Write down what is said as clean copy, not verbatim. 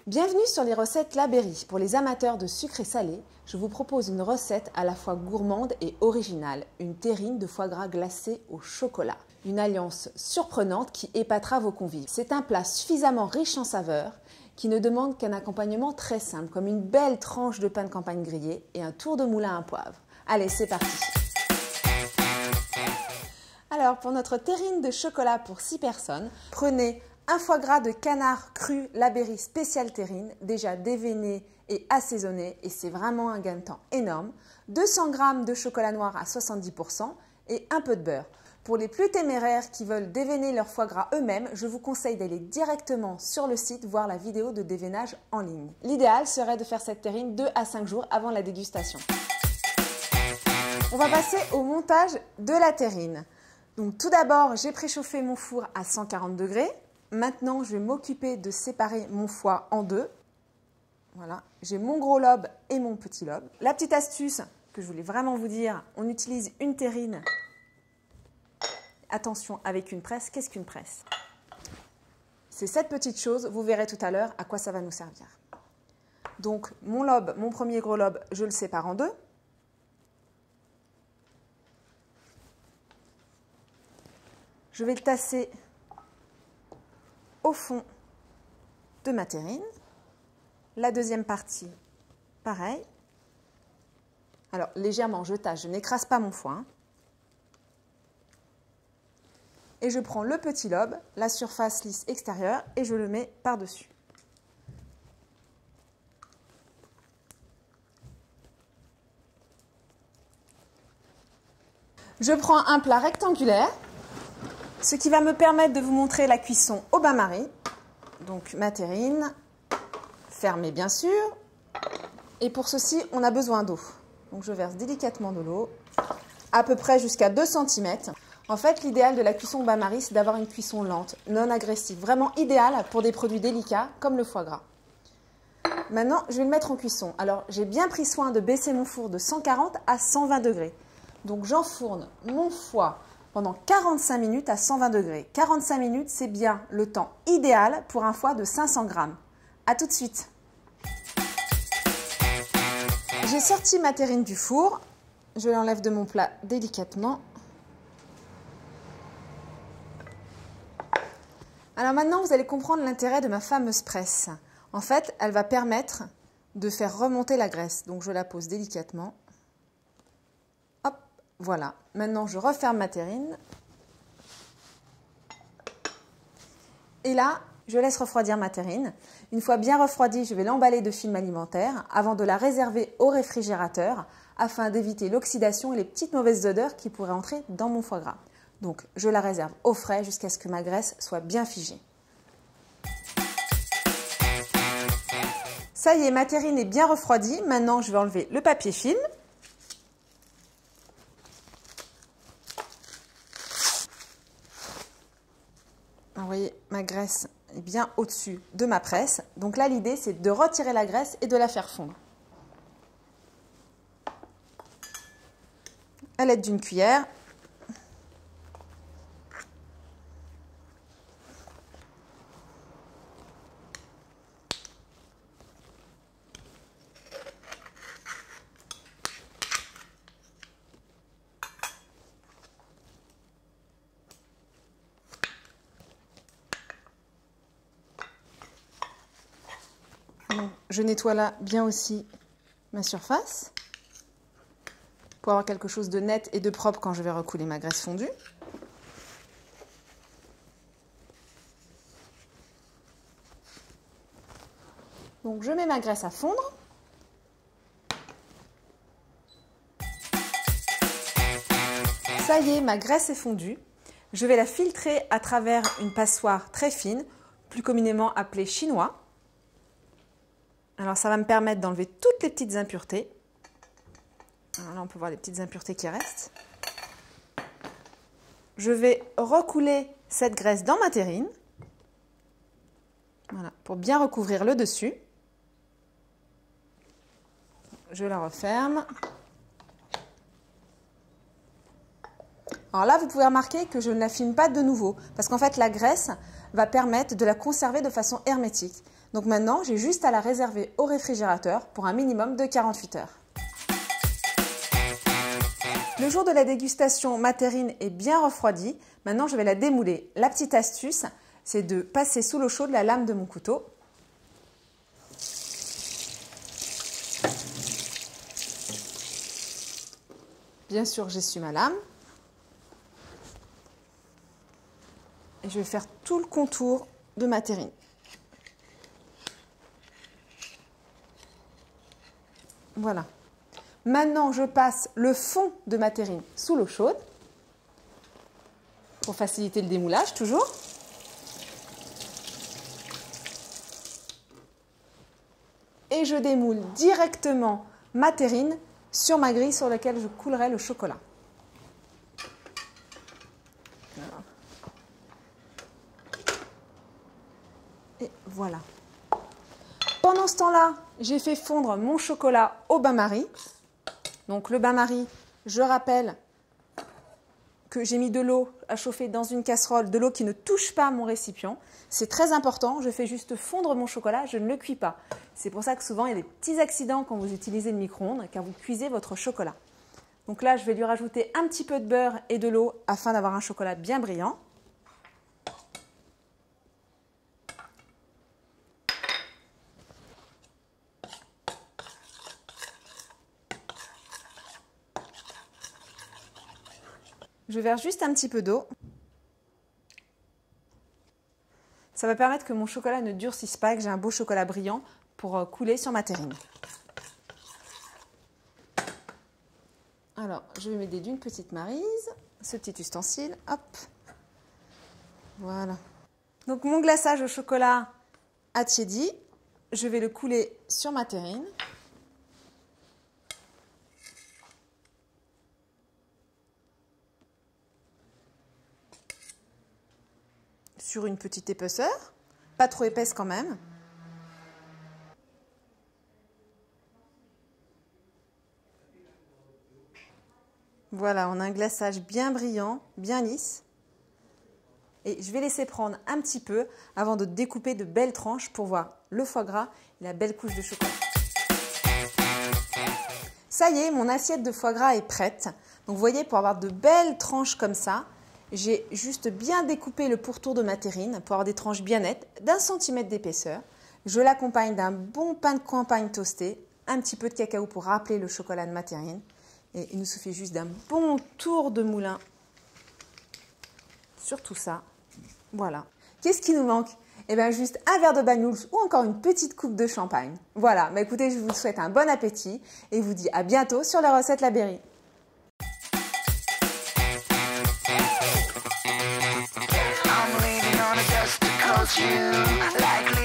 Bienvenue sur les recettes La Berry. Pour les amateurs de sucre et salé, je vous propose une recette à la fois gourmande et originale, une terrine de foie gras glacé au chocolat. Une alliance surprenante qui épatera vos convives. C'est un plat suffisamment riche en saveurs qui ne demande qu'un accompagnement très simple, comme une belle tranche de pain de campagne grillé et un tour de moulin à poivre. Allez, c'est parti! Alors, pour notre terrine de chocolat pour 6 personnes, prenez un foie gras de canard cru La Berry spécial terrine, déjà déveiné et assaisonné, et c'est vraiment un gain de temps énorme. 200 g de chocolat noir à 70% et un peu de beurre. Pour les plus téméraires qui veulent déveiner leur foie gras eux-mêmes, je vous conseille d'aller directement sur le site voir la vidéo de déveinage en ligne. L'idéal serait de faire cette terrine 2 à 5 jours avant la dégustation. On va passer au montage de la terrine. Donc tout d'abord, j'ai préchauffé mon four à 140 degrés. Maintenant, je vais m'occuper de séparer mon foie en deux. Voilà, j'ai mon gros lobe et mon petit lobe. La petite astuce que je voulais vraiment vous dire, on utilise une terrine. Attention, avec une presse. Qu'est-ce qu'une presse? C'est cette petite chose, vous verrez tout à l'heure à quoi ça va nous servir. Donc mon lobe, mon premier gros lobe, je le sépare en deux. Je vais le tasser au fond de ma terrine. La deuxième partie, pareil. Alors, légèrement, je tâche, je n'écrase pas mon foie. Hein. Et je prends le petit lobe, la surface lisse extérieure, et je le mets par-dessus. Je prends un plat rectangulaire, ce qui va me permettre de vous montrer la cuisson au bain-marie. Donc ma terrine, fermée bien sûr. Et pour ceci, on a besoin d'eau. Donc je verse délicatement de l'eau, à peu près jusqu'à 2 cm. En fait, l'idéal de la cuisson au bain-marie, c'est d'avoir une cuisson lente, non agressive. Vraiment idéal pour des produits délicats comme le foie gras. Maintenant, je vais le mettre en cuisson. Alors, j'ai bien pris soin de baisser mon four de 140 à 120 degrés. Donc j'enfourne mon foie pendant 45 minutes à 120 degrés. 45 minutes, c'est bien le temps idéal pour un foie de 500 g. A tout de suite. J'ai sorti ma terrine du four. Je l'enlève de mon plat délicatement. Alors maintenant, vous allez comprendre l'intérêt de ma fameuse presse. En fait, elle va permettre de faire remonter la graisse. Donc je la pose délicatement. Hop, voilà. Maintenant, je referme ma terrine. Et là, je laisse refroidir ma terrine. Une fois bien refroidie, je vais l'emballer de film alimentaire avant de la réserver au réfrigérateur afin d'éviter l'oxydation et les petites mauvaises odeurs qui pourraient entrer dans mon foie gras. Donc, je la réserve au frais jusqu'à ce que ma graisse soit bien figée. Ça y est, ma terrine est bien refroidie. Maintenant, je vais enlever le papier film. Vous voyez, ma graisse est bien au-dessus de ma presse. Donc là, l'idée, c'est de retirer la graisse et de la faire fondre. À l'aide d'une cuillère. Je nettoie là bien aussi ma surface pour avoir quelque chose de net et de propre quand je vais recouler ma graisse fondue. Donc je mets ma graisse à fondre. Ça y est, ma graisse est fondue. Je vais la filtrer à travers une passoire très fine, plus communément appelée chinois. Alors ça va me permettre d'enlever toutes les petites impuretés. Alors là, on peut voir les petites impuretés qui restent. Je vais recouler cette graisse dans ma terrine. Voilà, pour bien recouvrir le dessus. Je la referme. Alors là, vous pouvez remarquer que je ne la filme pas de nouveau. Parce qu'en fait, la graisse va permettre de la conserver de façon hermétique. Donc maintenant, j'ai juste à la réserver au réfrigérateur pour un minimum de 48 heures. Le jour de la dégustation, ma terrine est bien refroidie. Maintenant, je vais la démouler. La petite astuce, c'est de passer sous l'eau chaude la lame de mon couteau. Bien sûr, j'essuie ma lame. Et je vais faire tout le contour de ma terrine. Voilà. Maintenant, je passe le fond de ma terrine sous l'eau chaude pour faciliter le démoulage, toujours. Et je démoule directement ma terrine sur ma grille sur laquelle je coulerai le chocolat. Et voilà. Pendant ce temps-là, j'ai fait fondre mon chocolat au bain-marie. Donc le bain-marie, je rappelle que j'ai mis de l'eau à chauffer dans une casserole, de l'eau qui ne touche pas mon récipient. C'est très important, je fais juste fondre mon chocolat, je ne le cuis pas. C'est pour ça que souvent il y a des petits accidents quand vous utilisez le micro-ondes, car vous cuisez votre chocolat. Donc là, je vais lui rajouter un petit peu de beurre et de l'eau afin d'avoir un chocolat bien brillant. Je verse juste un petit peu d'eau. Ça va permettre que mon chocolat ne durcisse pas et que j'ai un beau chocolat brillant pour couler sur ma terrine. Alors, je vais m'aider d'une petite maryse, ce petit ustensile, hop. Voilà. Donc mon glaçage au chocolat a tiédi. Je vais le couler sur ma terrine. Sur une petite épaisseur, pas trop épaisse quand même. Voilà, on a un glaçage bien brillant, bien lisse. Et je vais laisser prendre un petit peu avant de découper de belles tranches pour voir le foie gras et la belle couche de chocolat. Ça y est, mon assiette de foie gras est prête. Donc vous voyez, pour avoir de belles tranches comme ça, j'ai juste bien découpé le pourtour de ma terrine pour avoir des tranches bien nettes, d'1 centimètre d'épaisseur. Je l'accompagne d'un bon pain de campagne toasté, un petit peu de cacao pour rappeler le chocolat de ma terrine. Et il nous suffit juste d'un bon tour de moulin sur tout ça. Voilà. Qu'est-ce qui nous manque? Eh bien, juste un verre de Banyuls ou encore une petite coupe de champagne. Voilà. Bah, écoutez, je vous souhaite un bon appétit et vous dis à bientôt sur la recette La Berry. I'm leaning on it just to coach you, like